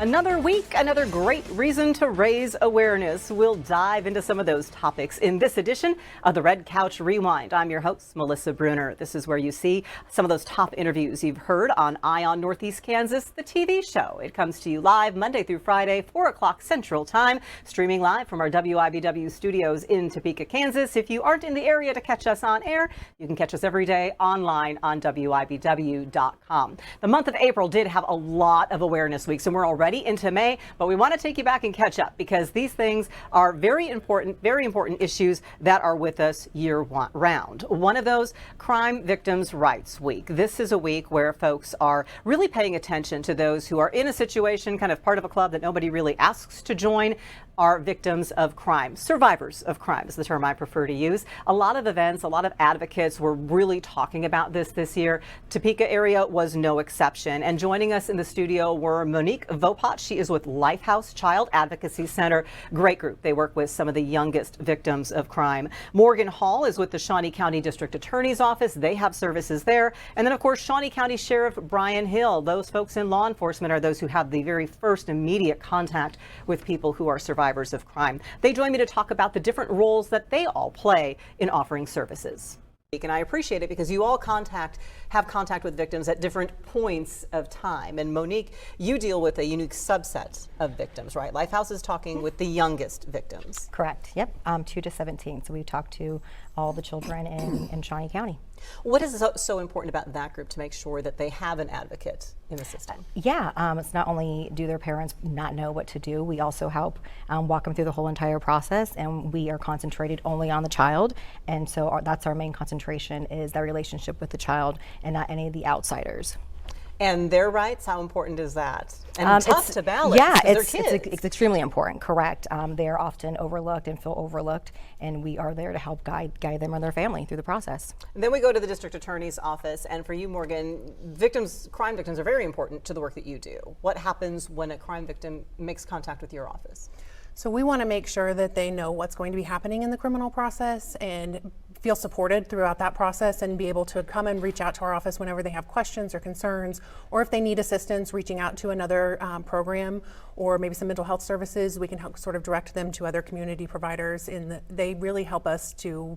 Another week, another great reason to raise awareness. We'll dive into some of those topics in this edition of the Red Couch Rewind. I'm your host, Melissa Bruner. This is where you see some of those top interviews you've heard on Eye on Northeast Kansas, the TV show. It comes to you live Monday through Friday, 4 o'clock Central Time, streaming live from our WIBW studios in Topeka, Kansas. If you aren't in the area to catch us on air, you can catch us every day online on WIBW.com. The month of April did have a lot of awareness weeks, and we're already into May, but we want to take you back and catch up because these things are very important issues that are with us year round. One of those, Crime Victims' Rights Week. This is a week where folks are really paying attention to those who are in a situation, kind of part of a club that nobody really asks to join, are victims of crime. Survivors of crime is the term I prefer to use. A lot of events, a lot of advocates were really talking about this year. Topeka area was no exception. And joining us in the studio were Monique Vopat. She is with Lifehouse Child Advocacy Center. Great group. They work with some of the youngest victims of crime. Morgan Hall is with the Shawnee County District Attorney's Office. They have services there. And then, of course, Shawnee County Sheriff Brian Hill. Those folks in law enforcement are those who have the very first immediate contact with people who are survivors of crime. They join me to talk about the different roles that they all play in offering services. And I appreciate it because you all have contact with victims at different points of time. And Monique, you deal with a unique subset of victims, right? Lifehouse is talking with the youngest victims. Correct. Yep. 2 to 17. So we talk to all the children in Shawnee County. What is so important about that group to make sure that they have an advocate in the system? Yeah, it's not only do their parents not know what to do, we also help walk them through the whole entire process, and we are concentrated only on the child. And so that's our main concentration, is that relationship with the child and not any of the outsiders. And their rights, how important is that? And tough to balance. Yeah, it's extremely important, correct. They're often overlooked and feel overlooked, and we are there to help guide them and their family through the process. And then we go to the district attorney's office, and for you, Morgan, crime victims are very important to the work that you do. What happens when a crime victim makes contact with your office? So we want to make sure that they know what's going to be happening in the criminal process and feel supported throughout that process, and be able to come and reach out to our office whenever they have questions or concerns, or if they need assistance reaching out to another program or maybe some mental health services. We can help sort of direct them to other community providers. They really help us to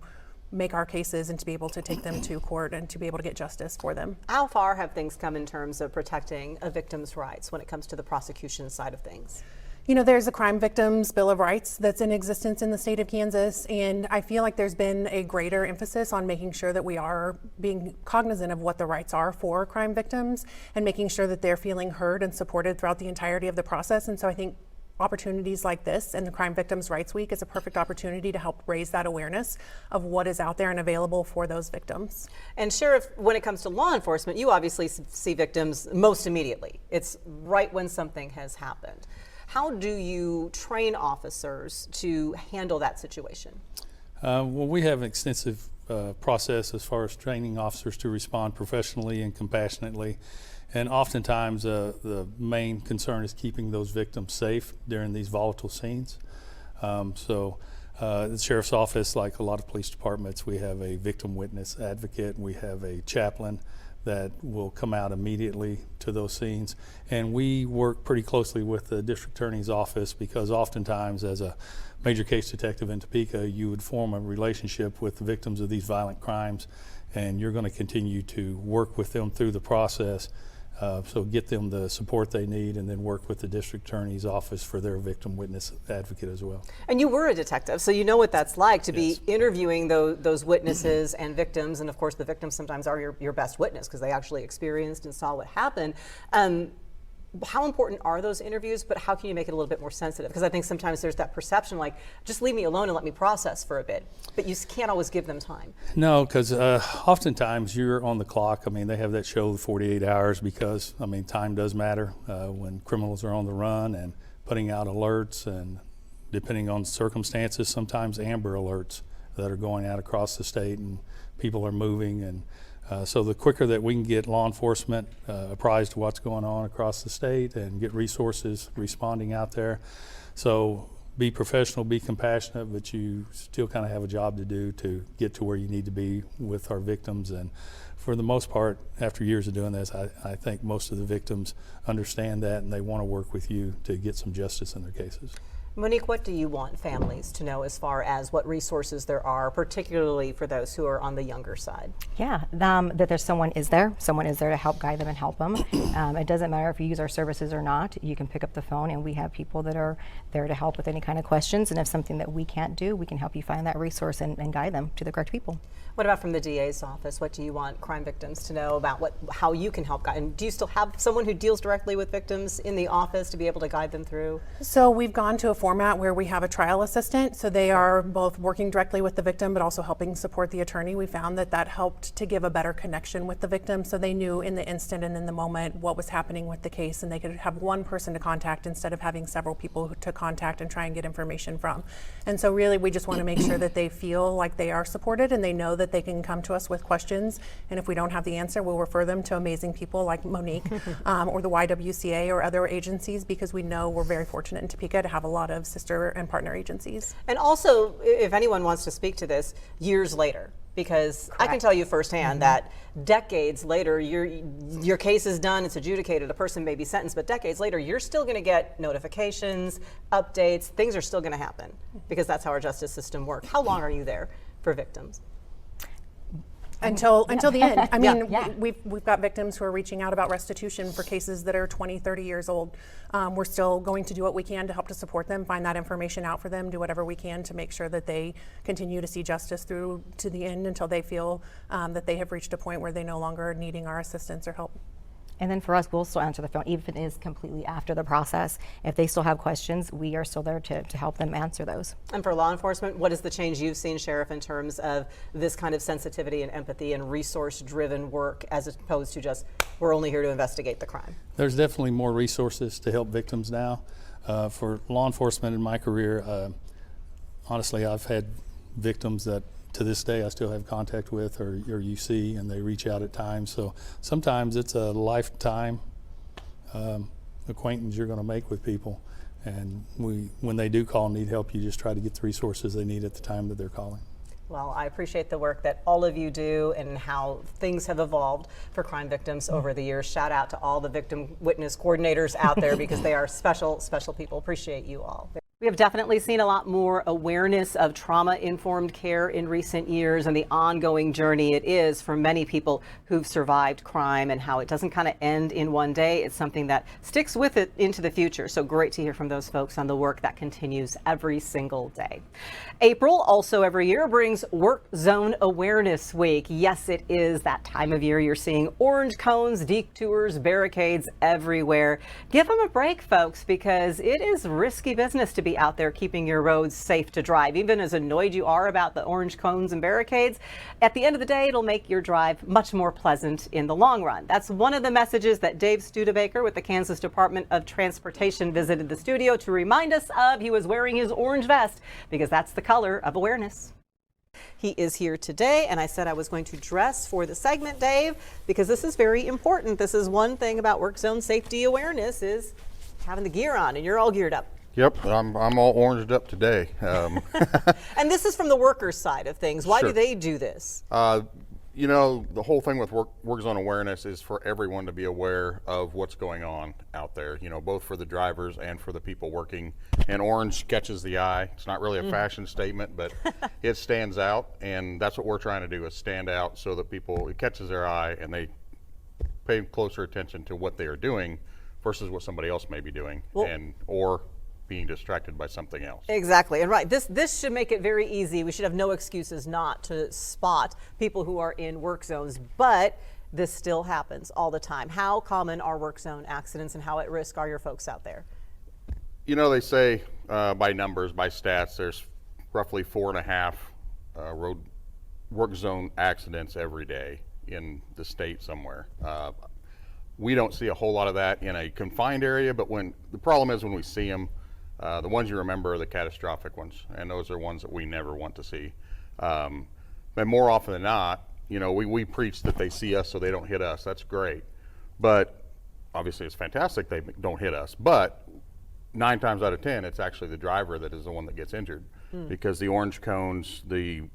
make our cases and to be able to take them to court and to be able to get justice for them. How far have things come in terms of protecting a victim's rights when it comes to the prosecution side of things? You know, there's a Crime Victims Bill of Rights that's in existence in the state of Kansas, and I feel like there's been a greater emphasis on making sure that we are being cognizant of what the rights are for crime victims and making sure that they're feeling heard and supported throughout the entirety of the process. And so I think opportunities like this and the Crime Victims' Rights Week is a perfect opportunity to help raise that awareness of what is out there and available for those victims. And Sheriff, when it comes to law enforcement, you obviously see victims most immediately. It's right when something has happened. How do you train officers to handle that situation? Well, we have an extensive process as far as training officers to respond professionally and compassionately. And oftentimes the main concern is keeping those victims safe during these volatile scenes. The Sheriff's Office, like a lot of police departments, we have a victim witness advocate. We have a chaplain that will come out immediately to those scenes. And we work pretty closely with the district attorney's office, because oftentimes as a major case detective in Topeka, you would form a relationship with the victims of these violent crimes, and you're going to continue to work with them through the process. So get them the support they need, and then work with the district attorney's office for their victim witness advocate as well. And you were a detective, so you know what that's like to be interviewing those witnesses and victims. And of course, the victims sometimes are your best witness because they actually experienced and saw what happened. How important are those interviews, but how can you make it a little bit more sensitive? Because I think sometimes there's that perception like, just leave me alone and let me process for a bit, but you can't always give them time. No, because oftentimes you're on the clock. I mean, they have that show, 48 hours, because, I mean, time does matter when criminals are on the run and putting out alerts, and depending on circumstances, sometimes amber alerts that are going out across the state, and people are moving. And so the quicker that we can get law enforcement apprised of what's going on across the state and get resources responding out there. So be professional, be compassionate, but you still kind of have a job to do to get to where you need to be with our victims. And for the most part, after years of doing this, I think most of the victims understand that, and they want to work with you to get some justice in their cases. Monique, what do you want families to know as far as what resources there are, particularly for those who are on the younger side? Yeah, that there's someone is there to help guide them and help them. It doesn't matter if you use our services or not. You can pick up the phone, and we have people that are there to help with any kind of questions. And if something that we can't do, we can help you find that resource and guide them to the correct people. What about from the DA's office? What do you want crime victims to know about how you can help guide? And do you still have someone who deals directly with victims in the office to be able to guide them through? So we've gone to a format where we have a trial assistant. So they are both working directly with the victim, but also helping support the attorney. We found that helped to give a better connection with the victim, so they knew in the instant and in the moment what was happening with the case, and they could have one person to contact instead of having several people to contact and try and get information from. And so really we just want to make sure that they feel like they are supported, and they know that they can come to us with questions, and if we don't have the answer, we'll refer them to amazing people like Monique or the YWCA or other agencies, because we know we're very fortunate in Topeka to have a lot of sister and partner agencies. And also, if anyone wants to speak to this years later, because I can tell you firsthand that decades later, your case is done, it's adjudicated, a person may be sentenced, but decades later, you're still going to get notifications, updates, things are still going to happen, because that's how our justice system works. How long are you there for victims? Until the end. I mean, Yeah. we've got victims who are reaching out about restitution for cases that are 20, 30 years old. We're still going to do what we can to help to support them, find that information out for them, do whatever we can to make sure that they continue to see justice through to the end until they feel that they have reached a point where they no longer are needing our assistance or help. And then for us, we'll still answer the phone, even if it is completely after the process. If they still have questions, we are still there to help them answer those. And for law enforcement, what is the change you've seen, Sheriff, in terms of this kind of sensitivity and empathy and resource-driven work, as opposed to just, we're only here to investigate the crime? There's definitely more resources to help victims now. For law enforcement in my career, honestly, I've had victims that to this day I still have contact with, or you see, and they reach out at times. So sometimes it's a lifetime acquaintance you're going to make with people. And when they do call and need help, you just try to get the resources they need at the time that they're calling. Well, I appreciate the work that all of you do and how things have evolved for crime victims over the years. Shout out to all the victim witness coordinators out there, because they are special, special people. Appreciate you all. We have definitely seen a lot more awareness of trauma-informed care in recent years, and the ongoing journey it is for many people who've survived crime, and how it doesn't kind of end in one day. It's something that sticks with it into the future. So great to hear from those folks on the work that continues every single day. April, also every year, brings Work Zone Awareness Week. Yes, it is that time of year. You're seeing orange cones, detours, barricades everywhere. Give them a break, folks, because it is risky business to be out there keeping your roads safe to drive. Even as annoyed you are about the orange cones and barricades, at the end of the day, it'll make your drive much more pleasant in the long run. That's one of the messages that Dave Studebaker with the Kansas Department of Transportation visited the studio to remind us of. He was wearing his orange vest because that's the color of awareness. He is here today, and I said I was going to dress for the segment, Dave, because this is very important. This is one thing about work zone safety awareness, is having the gear on, and you're all geared up. Yep, I'm all oranged up today. And this is from the workers' side of things. Why Sure. do they do this? You know, the whole thing with work zone awareness is for everyone to be aware of what's going on out there, you know, both for the drivers and for the people working. And orange catches the eye. It's not really a fashion statement, but it stands out, and that's what we're trying to do, is stand out so that people, it catches their eye and they pay closer attention to what they are doing versus what somebody else may be doing, or being distracted by something else. Exactly, and right, this should make it very easy. We should have no excuses not to spot people who are in work zones, but this still happens all the time. How common are work zone accidents, and how at risk are your folks out there? You know, they say by numbers, by stats, there's roughly 4.5 work zone accidents every day in the state somewhere. We don't see a whole lot of that in a confined area, but the problem is when we see them, the ones you remember are the catastrophic ones, and those are ones that we never want to see. But more often than not, you know, we preach that they see us so they don't hit us. That's great. But obviously it's fantastic they don't hit us. But 9 times out of 10, it's actually the driver that is the one that gets injured, because the orange cones, the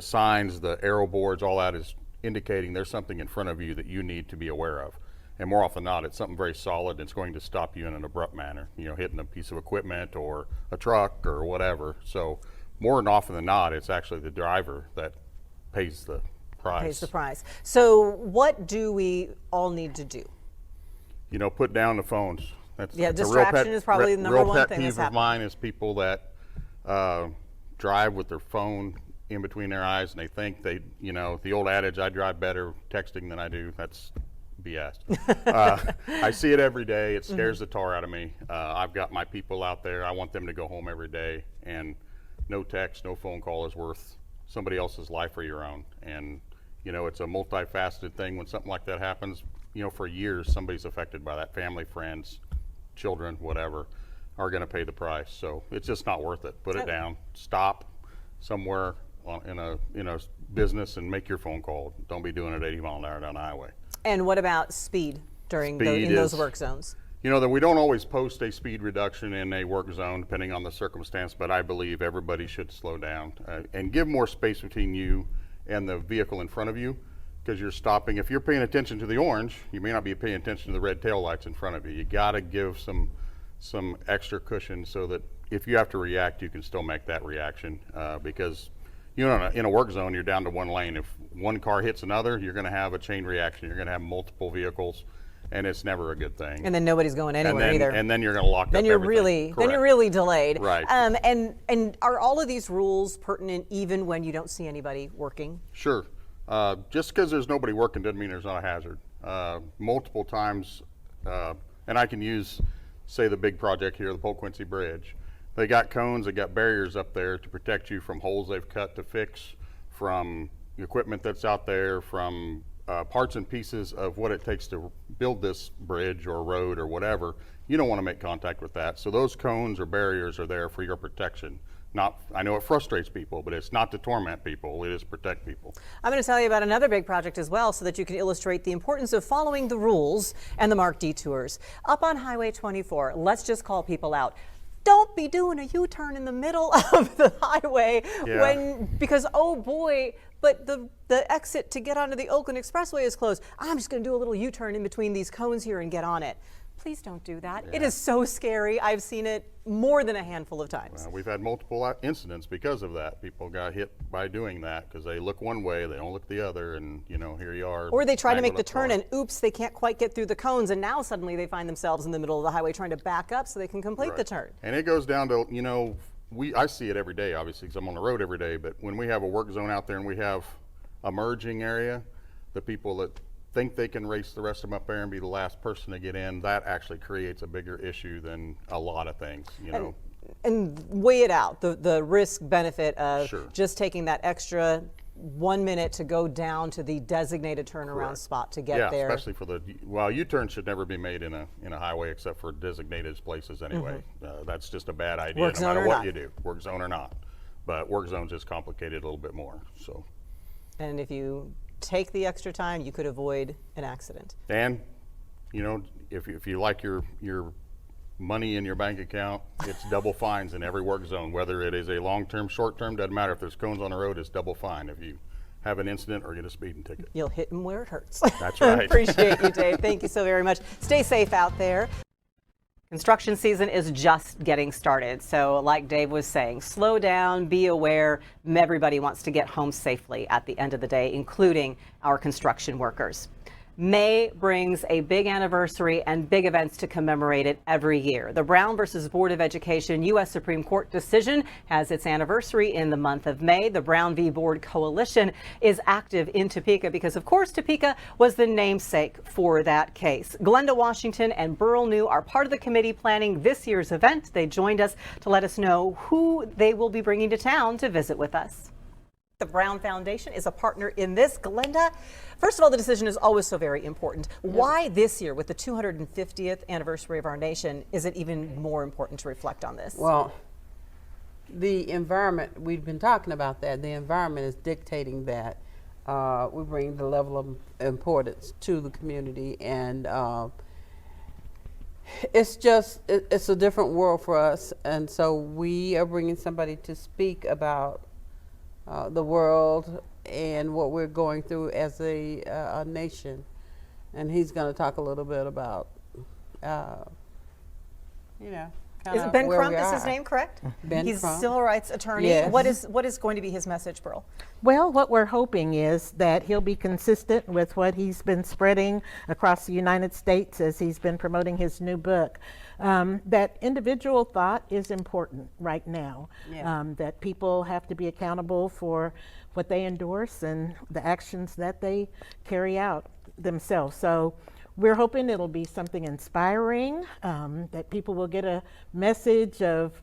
signs, the arrow boards, all that is indicating there's something in front of you that you need to be aware of. And more often than not, it's something very solid that's going to stop you in an abrupt manner, hitting a piece of equipment or a truck or whatever. So more than often than not, it's actually the driver that pays the price. Pays the price. So what do we all need to do? Put down the phones. That's a real distraction is probably the number one thing that's Real pet peeve of happening. mine is people that drive with their phone in between their eyes, and they think the old adage, I drive better texting than I do, that's BS. I see it every day. It scares the tar out of me. I've got my people out there. I want them to go home every day, and no text, no phone call is worth somebody else's life or your own. And it's a multifaceted thing. When something like that happens, for years somebody's affected by that. Family, friends, children, whatever, are going to pay the price. So it's just not worth it. Put it down. Stop somewhere in a business and make your phone call. Don't be doing it 80 mile an hour down the highway. And what about speed in those work zones? That we don't always post a speed reduction in a work zone depending on the circumstance, but I believe everybody should slow down and give more space between you and the vehicle in front of you, because you're stopping. If you're paying attention to the orange, you may not be paying attention to the red tail lights in front of you. You got to give some extra cushion so that if you have to react, you can still make that reaction, because in a work zone, you're down to one lane. If one car hits another, you're going to have a chain reaction. You're going to have multiple vehicles, and it's never a good thing. And then nobody's going anywhere either. And then you're going to lock up Then you're everything. really delayed. Right. And are all of these rules pertinent even when you don't see anybody working? Sure. Just because there's nobody working doesn't mean there's not a hazard. Multiple times, and I can use, say, the big project here, the Polk Quincy Bridge. They got cones, they got barriers up there to protect you from holes they've cut to fix, from equipment that's out there, from parts and pieces of what it takes to build this bridge or road or whatever. You don't want to make contact with that. So those cones or barriers are there for your protection. I know it frustrates people, but it's not to torment people, it is to protect people. I'm going to tell you about another big project as well so that you can illustrate the importance of following the rules and the marked detours. Up on Highway 24, let's just call people out. Don't be doing a U-turn in the middle of the highway because, oh boy, but the exit to get onto the Oakland Expressway is closed. I'm just going to do a little U-turn in between these cones here and get on it. Please don't do that. Yeah. It is so scary. I've seen it more than a handful of times. We've had multiple incidents because of that. People got hit by doing that because they look one way, they don't look the other, and here you are. Or they try to make the turn and oops, they can't quite get through the cones, and now suddenly they find themselves in the middle of the highway trying to back up so they can complete the turn. And it goes down to, I see it every day, obviously, because I'm on the road every day, but when we have a work zone out there and we have a merging area, the people that think they can race the rest of them up there and be the last person to get in, that actually creates a bigger issue than a lot of things, And weigh it out, the risk benefit of Sure. just taking that extra 1 minute to go down to the designated turnaround spot to get there. Yeah, especially for U-turns should never be made in a highway except for designated places anyway. That's just a bad idea, Work no zone matter or what not. you do, work zone or not. But work zone's just complicated a little bit more, so. And if you take the extra time, you could avoid an accident. And, if you like your money in your bank account, it's double fines in every work zone, whether it is a long-term, short-term, doesn't matter. If there's cones on the road, it's double fine if you have an incident or get a speeding ticket. You'll hit them where it hurts. That's right. Appreciate you, Dave. Thank you so very much. Stay safe out there. Construction season is just getting started. So like Dave was saying, slow down, be aware. Everybody wants to get home safely at the end of the day, including our construction workers. May brings a big anniversary and big events to commemorate it every year. The Brown versus Board of Education U.S. Supreme Court decision has its anniversary in the month of May. The Brown v. Board Coalition is active in Topeka because, of course, Topeka was the namesake for that case. Glenda Washington and Burl New are part of the committee planning this year's event. They joined us to let us know who they will be bringing to town to visit with us. The Brown Foundation is a partner in this. Glenda, first of all, the decision is always so very important. Why this year, with the 250th anniversary of our nation, is it even more important to reflect on this? Well, the environment, we've been talking about that, the environment is dictating that. We bring the level of importance to the community, and It's just, it's a different world for us. And so we are bringing somebody to speak about the world and what we're going through as a nation. And he's going to talk a little bit about, you know, Is it Ben where Crump we is his are. name, correct? Ben He's Crump. civil rights attorney. Yes. What is going to be his message, Burl? Well, what we're hoping is that he'll be consistent with what he's been spreading across the United States as he's been promoting his new book. That individual thought is important right now. Yeah. That people have to be accountable for what they endorse and the actions that they carry out themselves. So we're hoping it'll be something inspiring, that people will get a message of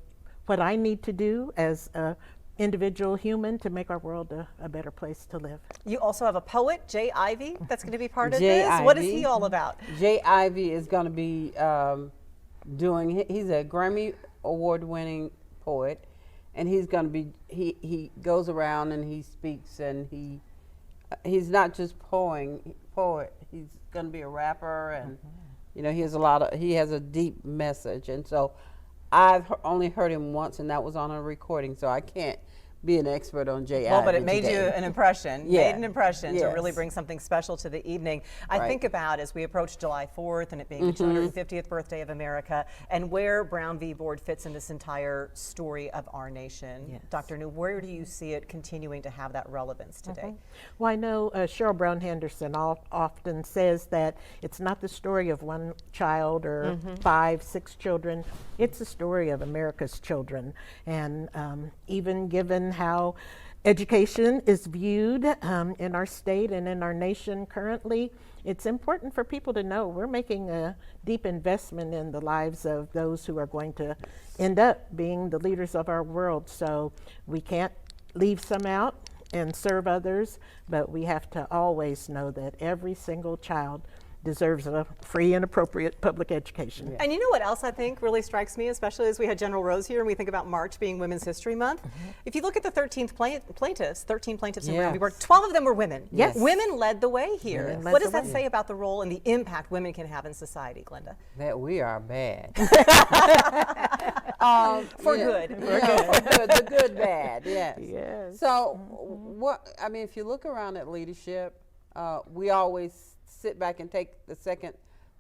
what I need to do as a individual human to make our world a better place to live. You also have a poet, Jay Ivey, that's going to be part of Jay this. What is Ivey. he all about? Jay Ivey is going to be he's a Grammy award winning poet, and he's going to be, he goes around and he speaks, and he's not just poet, he's going to be a rapper, and you know, he has a deep message. And so I've only heard him once, and that was on a recording, so I can't be an expert on Jay Well, Ivey but it made today. you an impression, Yeah. made an impression to really Yes. bring something special to the evening. I Right. think about as we approach July 4th and it being the 250th birthday of America and where Brown v. Board fits in this entire story of our nation. Yes. Dr. New, where do you see it continuing to have that relevance today? Well, I know Cheryl Brown Henderson often says that it's not the story of one child or 5, 6 children. It's the story of America's children. And even given how education is viewed in our state and in our nation currently, it's important for people to know we're making a deep investment in the lives of those who are going to end up being the leaders of our world. So we can't leave some out and serve others, but we have to always know that every single child deserves a free and appropriate public education. And you know what else I think really strikes me, especially as we had General Rose here and we think about March being Women's History Month? If you look at the 13 plaintiffs in Brown v. Board, 12 of them were women. Yes. Women led the way here. Women led What does the that way. say about the role and the impact women can have in society, Glenda? That we are bad. For Yeah. good. Yeah, for good. The good bad, yes. Yes. So, what I mean, if you look around at leadership, we always sit back and take the second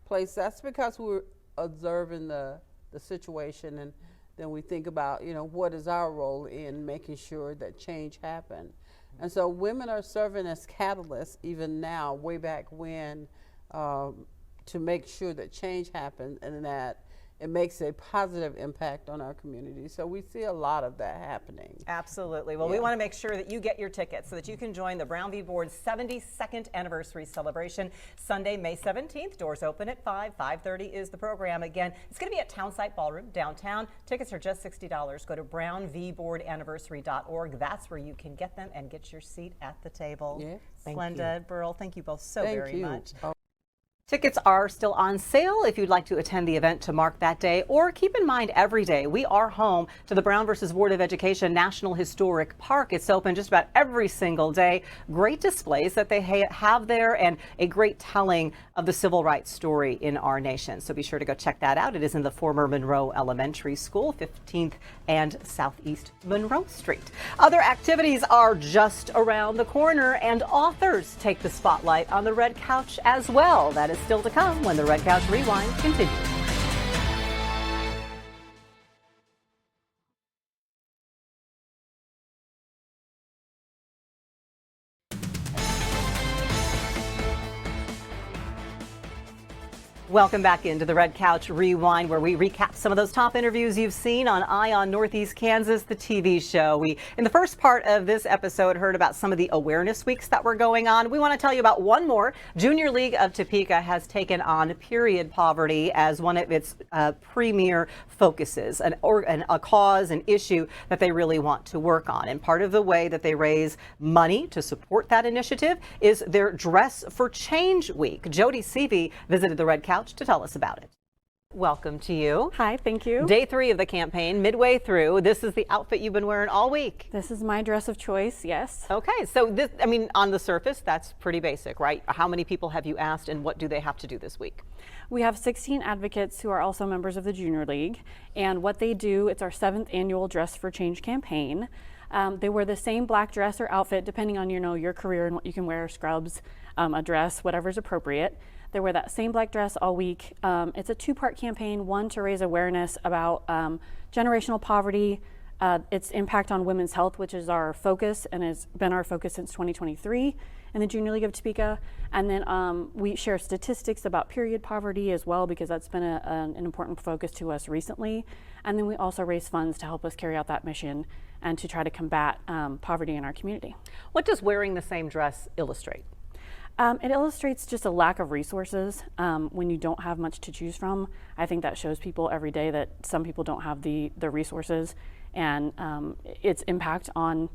place. That's because we're observing the situation, and then we think about, you know, what is our role in making sure that change happens. And so women are serving as catalysts even now, way back when, to make sure that change happens and that it makes a positive impact on our community. So we see a lot of that happening. Absolutely. Well, we want to make sure that you get your tickets so that you can join the Brown v. Board's 72nd anniversary celebration Sunday, May 17th. Doors open at 5. 5:30 is the program. Again, it's going to be at Townsite Ballroom downtown. Tickets are just $60. Go to brownvboardanniversary.org. That's where you can get them and get your seat at the table. Yes. Glenda, Burl, thank you both so Thank very you. much. Oh. Tickets are still on sale if you'd like to attend the event to mark that day, or keep in mind every day we are home to the Brown versus Board of Education National Historic Park. It's open just about every single day. Great displays that they have there and a great telling of the civil rights story in our nation. So be sure to go check that out. It is in the former Monroe Elementary School, 15th and Southeast Monroe Street. Other activities are just around the corner, and authors take the spotlight on the Red Couch as well. That is still to come when the Red Couch Rewind continues. Welcome back into the Red Couch Rewind, where we recap some of those top interviews you've seen on Eye on Northeast Kansas, the TV show. We, in the first part of this episode, heard about some of the awareness weeks that were going on. We want to tell you about one more. Junior League of Topeka has taken on period poverty as one of its premier focuses, a cause, an issue that they really want to work on. And part of the way that they raise money to support that initiative is their Dress for Change Week. Jody Seavey visited the Red Couch to tell us about it. welcome to you. Hi, thank you. Day 3 of the campaign, midway through. This is the outfit you've been wearing all week. This is my dress of choice, yes. Okay, so this, I mean, on the surface, that's pretty basic, right? How many people have you asked and what do they have to do this week? We have 16 advocates who are also members of the Junior League, and what they do, it's our 7th annual Dress for Change campaign. They wear the same black dress or outfit depending on your career and what you can wear, scrubs, a dress, whatever's appropriate. They wear that same black dress all week. It's a 2-part campaign, one to raise awareness about generational poverty, its impact on women's health, which is our focus and has been our focus since 2023 in the Junior League of Topeka. And then we share statistics about period poverty as well, because that's been an important focus to us recently. And then we also raise funds to help us carry out that mission and to try to combat poverty in our community. What does wearing the same dress illustrate? It illustrates just a lack of resources when you don't have much to choose from. I think that shows people every day that some people don't have the resources, and its impact on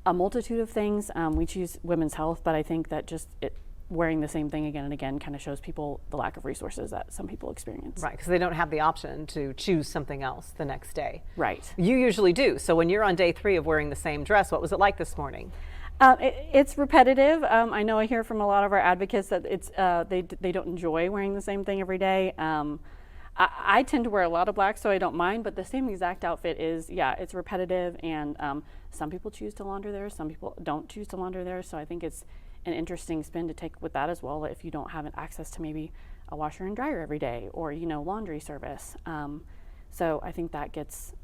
a multitude of things. We choose women's health, but I think that just wearing the same thing again and again kind of shows people the lack of resources that some people experience. Right, because they don't have the option to choose something else the next day. Right. You usually do. So when you're on day 3 of wearing the same dress, what was it like this morning? It's repetitive. I know I hear from a lot of our advocates that it's they don't enjoy wearing the same thing every day. I tend to wear a lot of black, so I don't mind, but the same exact outfit is, it's repetitive, and some people choose to launder theirs, some people don't choose to launder theirs, so I think it's an interesting spin to take with that as well, if you don't have access to maybe a washer and dryer every day, or laundry service. So I think that gets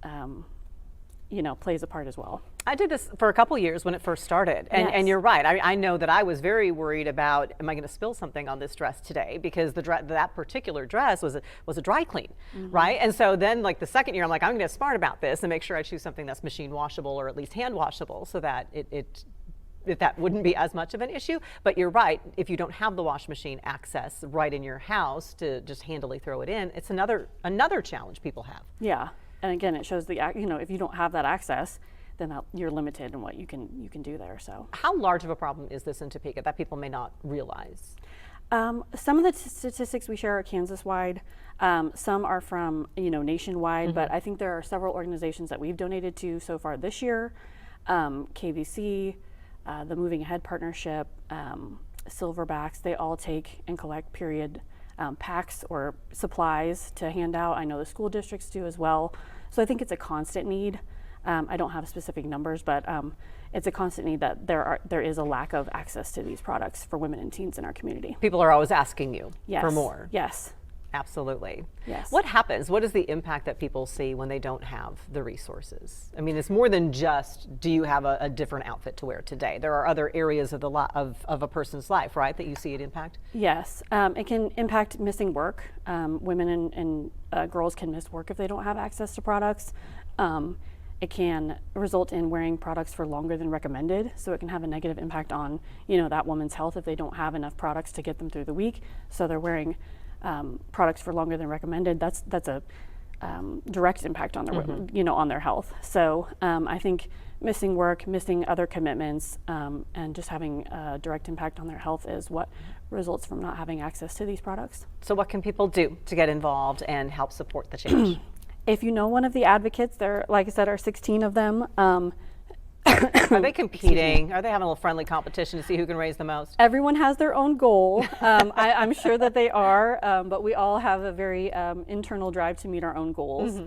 plays a part as well. I did this for a couple years when it first started, and you're right. I know that I was very worried about, am I going to spill something on this dress today? Because that particular dress was a dry clean, right? And so then, like the second year, I'm like, I'm going to get smart about this and make sure I choose something that's machine washable or at least hand washable, so that that wouldn't be as much of an issue. But you're right, if you don't have the wash machine access right in your house to just handily throw it in, it's another challenge people have. Yeah, and again, it shows if you don't have that access, then you're limited in what you can do there. So, how large of a problem is this in Topeka that people may not realize? Some of the statistics we share are Kansas-wide. Some are from nationwide, but I think there are several organizations that we've donated to so far this year. KVC, the Moving Ahead Partnership, Silverbacks, they all take and collect period packs or supplies to hand out. I know the school districts do as well. So I think it's a constant need. I don't have specific numbers, but it's a constant need that there is a lack of access to these products for women and teens in our community. People are always asking you for more. Yes. Absolutely. Yes. What happens? What is the impact that people see when they don't have the resources? I mean, it's more than just, do you have a different outfit to wear today? There are other areas of a person's life, right, that you see it impact? Yes. It can impact missing work. Women and girls can miss work if they don't have access to products. It can result in wearing products for longer than recommended, so it can have a negative impact on that woman's health if they don't have enough products to get them through the week. So they're wearing products for longer than recommended. That's a direct impact on their on their health. So I think missing work, missing other commitments, and just having a direct impact on their health is what results from not having access to these products. So what can people do to get involved and help support the change? If you know one of the advocates, there, like I said, are 16 of them. Are they competing? Are they having a little friendly competition to see who can raise the most? Everyone has their own goal. I'm sure that they are, but we all have a very internal drive to meet our own goals.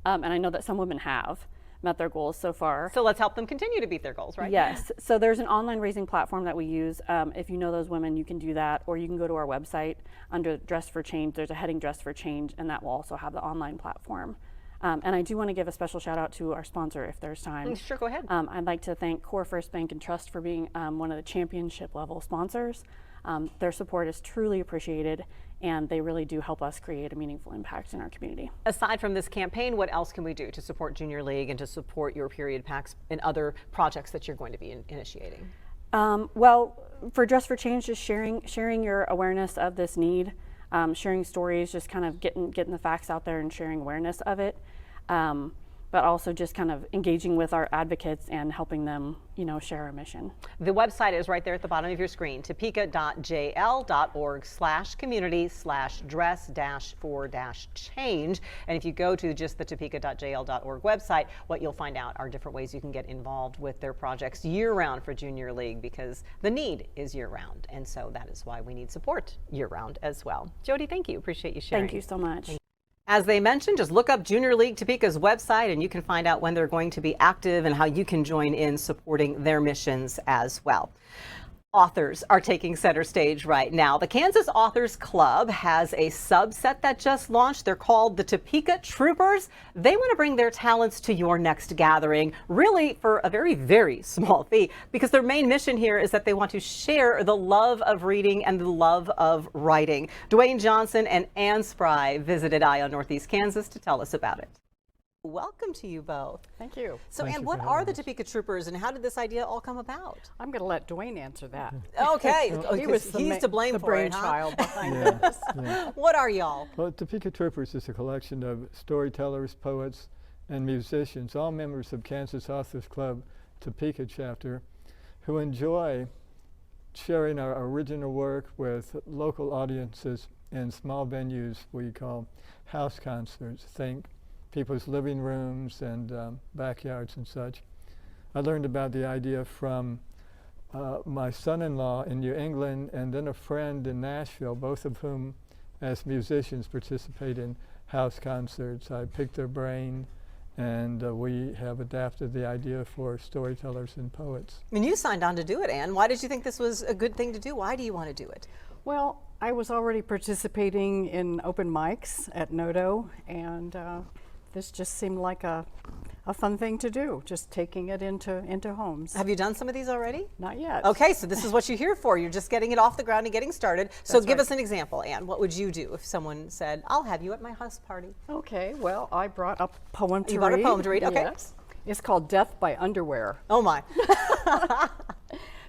And I know that some women have met their goals so far. So let's help them continue to beat their goals, right? Yes. So there's an online raising platform that we use. If you know those women, you can do that, or you can go to our website under Dress for Change. There's a heading Dress for Change, and that will also have the online platform. And I do want to give a special shout out to our sponsor if there's time. Sure, go ahead. I'd like to thank Core First Bank and Trust for being one of the championship level sponsors. Their support is truly appreciated, and they really do help us create a meaningful impact in our community. Aside from this campaign, what else can we do to support Junior League and to support your period packs and other projects that you're going to be initiating? Well, for Dress for Change, just sharing your awareness of this need, sharing stories, just kind of getting the facts out there and sharing awareness of it. but also just kind of engaging with our advocates and helping them, share our mission. The website is right there at the bottom of your screen, topeka.jl.org/community/dress-for-change. And if you go to just the topeka.jl.org website, what you'll find out are different ways you can get involved with their projects year-round for Junior League, because the need is year-round. And so that is why we need support year-round as well. Jody, thank you. Appreciate you sharing. Thank you so much. As they mentioned, just look up Junior League Topeka's website and you can find out when they're going to be active and how you can join in supporting their missions as well. Authors are taking center stage right now. The Kansas Authors Club has a subset that just launched. They're called the Topeka Troopers. They want to bring their talents to your next gathering, really for a very, very small fee, because their main mission here is that they want to share the love of reading and the love of writing. Dwayne Johnson and Ann Spry visited Ion Northeast Kansas to tell us about it. Welcome to you both. Thank you. So, Ann, what are the Topeka Troopers and how did this idea all come about? I'm going to let Dwayne answer that. Okay, He's to blame the for it, huh? brainchild behind this. What are y'all? Well, Topeka Troopers is a collection of storytellers, poets, and musicians, all members of Kansas Authors Club Topeka chapter, who enjoy sharing our original work with local audiences in small venues we call house concerts. Think people's living rooms and backyards and such. I learned about the idea from my son-in-law in New England and then a friend in Nashville, both of whom as musicians participate in house concerts. I picked their brain and we have adapted the idea for storytellers and poets. And you signed on to do it, Ann. Why did you think this was a good thing to do? Why do you want to do it? Well, I was already participating in open mics at NODO, and this just seemed like a fun thing to do, just taking it into homes. Have you done some of these already? Not yet. Okay, so this is what you're here for. You're just getting it off the ground and getting started. So give us an example, Ann. What would you do if someone said, I'll have you at my house party? Okay, well, I brought a poem to read. You brought a poem to read, okay. Yes. It's called Death by Underwear. Oh my.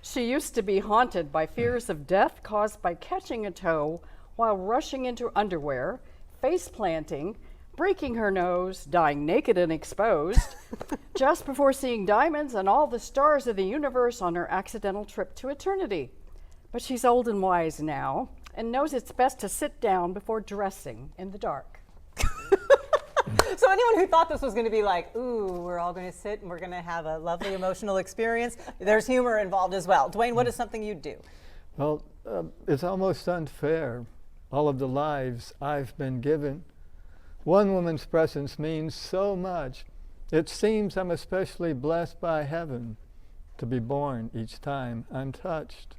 She used to be haunted by fears of death caused by catching a toe while rushing into underwear, face planting, breaking her nose, dying naked and exposed, just before seeing diamonds and all the stars of the universe on her accidental trip to eternity. But she's old and wise now and knows it's best to sit down before dressing in the dark. So anyone who thought this was going to be like, ooh, we're all going to sit and we're going to have a lovely emotional experience, there's humor involved as well. Dwayne, what is something you'd do? Well, it's almost unfair. All of the lives I've been given. One woman's presence means so much. It seems I'm especially blessed by heaven to be born each time I'm touched.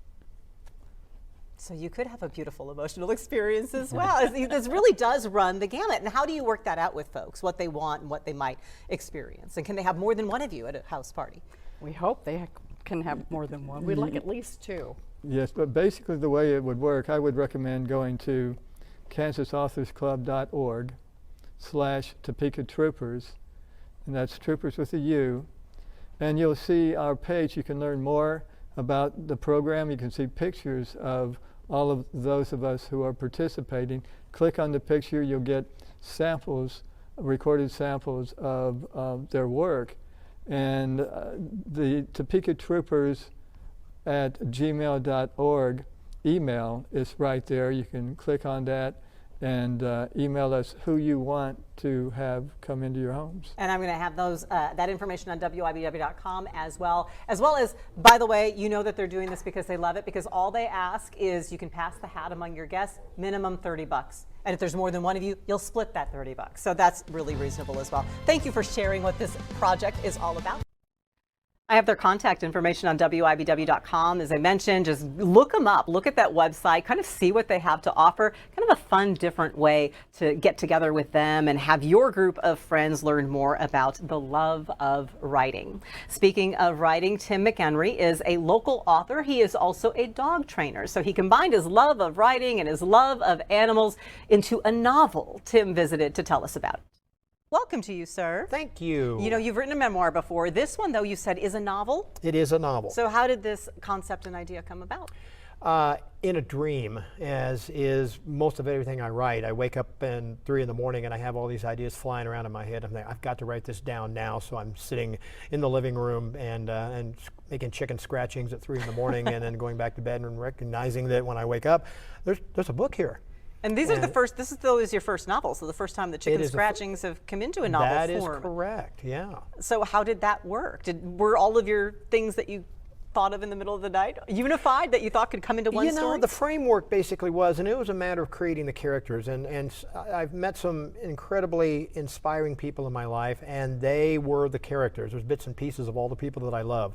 So you could have a beautiful emotional experience as well. This really does run the gamut. And how do you work that out with folks, what they want and what they might experience? And can they have more than one of you at a house party? We hope they can have more than one. We'd like at least two. Yes, but basically the way it would work, I would recommend going to kansasauthorclub.org/Topeka Troopers, and that's Troopers with a U, and you'll see our page. You can learn more about the program. You can see pictures of all of those of us who are participating. Click on the picture, you'll get samples, recorded samples of their work. And the Topeka Troopers at gmail.org email is right there. You can click on that and email us who you want to have come into your homes. And I'm going to have those that information on WIBW.com as well as, by the way, you know that they're doing this because they love it, because all they ask is you can pass the hat among your guests, minimum $30. And if there's more than one of you, you'll split that $30. So that's really reasonable as well. Thank you for sharing what this project is all about. I have their contact information on WIBW.com. As I mentioned, just look them up, look at that website, kind of see what they have to offer, kind of a fun, different way to get together with them and have your group of friends learn more about the love of writing. Speaking of writing, Tim McHenry is a local author. He is also a dog trainer. So he combined his love of writing and his love of animals into a novel Tim visited to tell us about it. Welcome to you, sir. Thank you. You know, you've written a memoir before. This one, though, you said is a novel. It is a novel. So how did this concept and idea come about? In a dream, as is most of everything I write. I wake up at 3 in the morning and I have all these ideas flying around in my head. I'm like, I've got to write this down now. So I'm sitting in the living room and making chicken scratchings at 3 in the morning and then going back to bed and recognizing that when I wake up, there's a book here. And these are the first, this is though is your first novel, so the first time the chicken scratchings have come into a novel That form. is correct, yeah. So how did that work? Were all of your things that you thought of in the middle of the night unified, that you thought could come into one story? You know, the framework basically was, and it was a matter of creating the characters. And I've met some incredibly inspiring people in my life, and they were the characters. There's bits and pieces of all the people that I love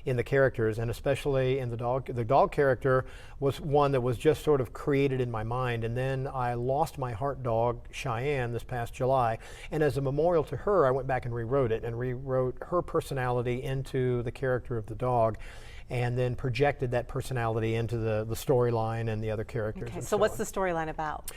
in the characters, and especially in the dog. The dog character was one that was just sort of created in my mind, and then I lost my heart dog, Cheyenne, this past July, and as a memorial to her, I went back and rewrote it, and rewrote her personality into the character of the dog, and then projected that personality into the storyline and the other characters. Okay, so what's the storyline about?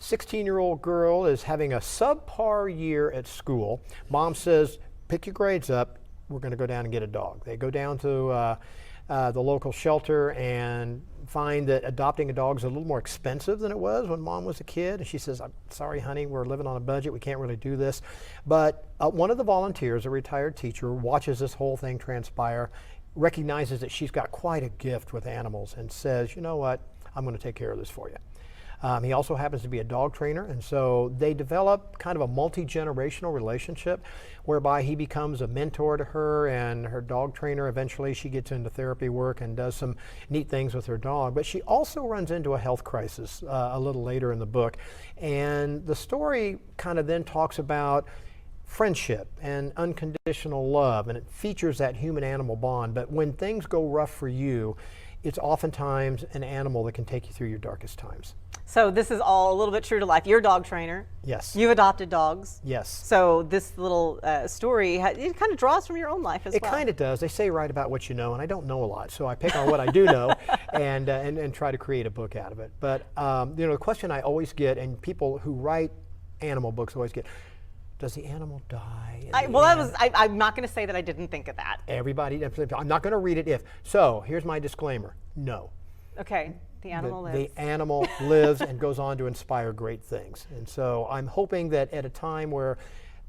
16-year-old girl is having a subpar year at school. Mom says, pick your grades up, we're going to go down and get a dog. They go down to the local shelter and find that adopting a dog is a little more expensive than it was when Mom was a kid. And she says, I'm sorry, honey, we're living on a budget. We can't really do this. But one of the volunteers, a retired teacher, watches this whole thing transpire, recognizes that she's got quite a gift with animals, and says, you know what, I'm going to take care of this for you. He also happens to be a dog trainer, and so they develop kind of a multi-generational relationship whereby he becomes a mentor to her and her dog trainer. Eventually she gets into therapy work and does some neat things with her dog, but she also runs into a health crisis a little later in the book. And the story kind of then talks about friendship and unconditional love, and it features that human-animal bond. But when things go rough for you, it's oftentimes an animal that can take you through your darkest times. So this is all a little bit true to life. You're a dog trainer. Yes. You've adopted dogs. Yes. So this little story, it kind of draws from your own life as well. It kind of does. They say write about what you know, and I don't know a lot, so I pick on what I do know and try to create a book out of it. But you know, the question I always get, and people who write animal books always get, does the animal die? I'm not going to say that I didn't think of that. Everybody, I'm not going to read it if. So here's my disclaimer, no. Okay, the animal lives. The animal lives and goes on to inspire great things. And so I'm hoping that at a time where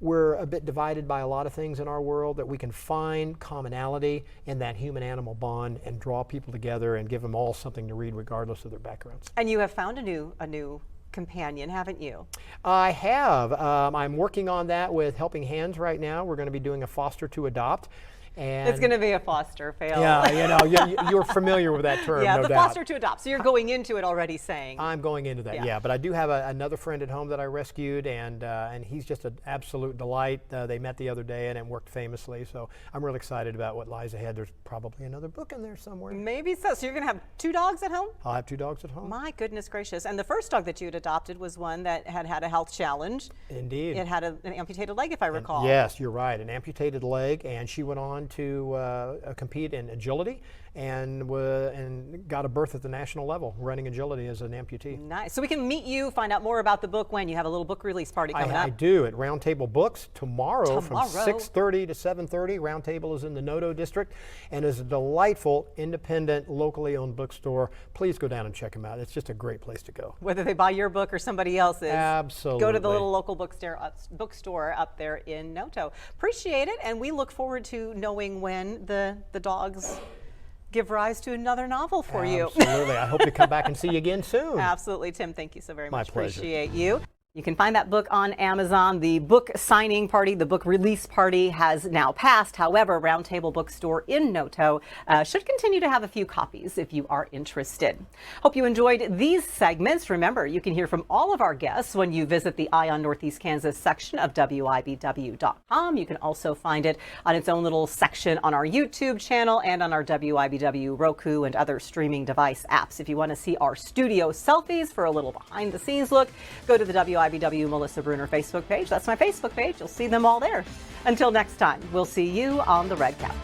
we're a bit divided by a lot of things in our world, that we can find commonality in that human-animal bond and draw people together and give them all something to read regardless of their backgrounds. And you have found a new companion, haven't you? I have. I'm working on that with Helping Hands right now. We're going to be doing a foster to adopt. And it's going to be a foster fail. Yeah, you know, you're familiar with that term, yeah, no the doubt. foster to adopt. So you're going into it already saying. I'm going into that, yeah. But I do have another friend at home that I rescued, and he's just an absolute delight. They met the other day, and it worked famously. So I'm really excited about what lies ahead. There's probably another book in there somewhere. Maybe so. So you're going to have 2 dogs at home? I'll have 2 dogs at home. My goodness gracious. And the first dog that you had adopted was one that had a health challenge. Indeed. It had an amputated leg, if I recall. Yes, you're right. An amputated leg, and she went on to compete in agility and got a berth at the national level running agility as an amputee. Nice. So we can meet you, find out more about the book when you have a little book release party coming up. I do at Roundtable Books tomorrow from 6:30 to 7:30. Roundtable is in the Noto district and is a delightful, independent, locally owned bookstore. Please go down and check them out. It's just a great place to go. Whether they buy your book or somebody else's. Absolutely. Go to the little local bookstore up there in Noto. Appreciate it, and we look forward to knowing when the dogs give rise to another novel for you. Absolutely. I hope to come back and see you again soon. Absolutely, Tim. Thank you so very much. My pleasure. Appreciate you. You can find that book on Amazon. The book signing party, the book release party has now passed. However, Roundtable Bookstore in Noto should continue to have a few copies if you are interested. Hope you enjoyed these segments. Remember, you can hear from all of our guests when you visit the Eye on Northeast Kansas section of WIBW.com. You can also find it on its own little section on our YouTube channel and on our WIBW Roku and other streaming device apps. If you want to see our studio selfies for a little behind the scenes look, go to the WIBW Melissa Bruner Facebook page. That's my Facebook page. You'll see them all there. Until next time, we'll see you on the Red Couch.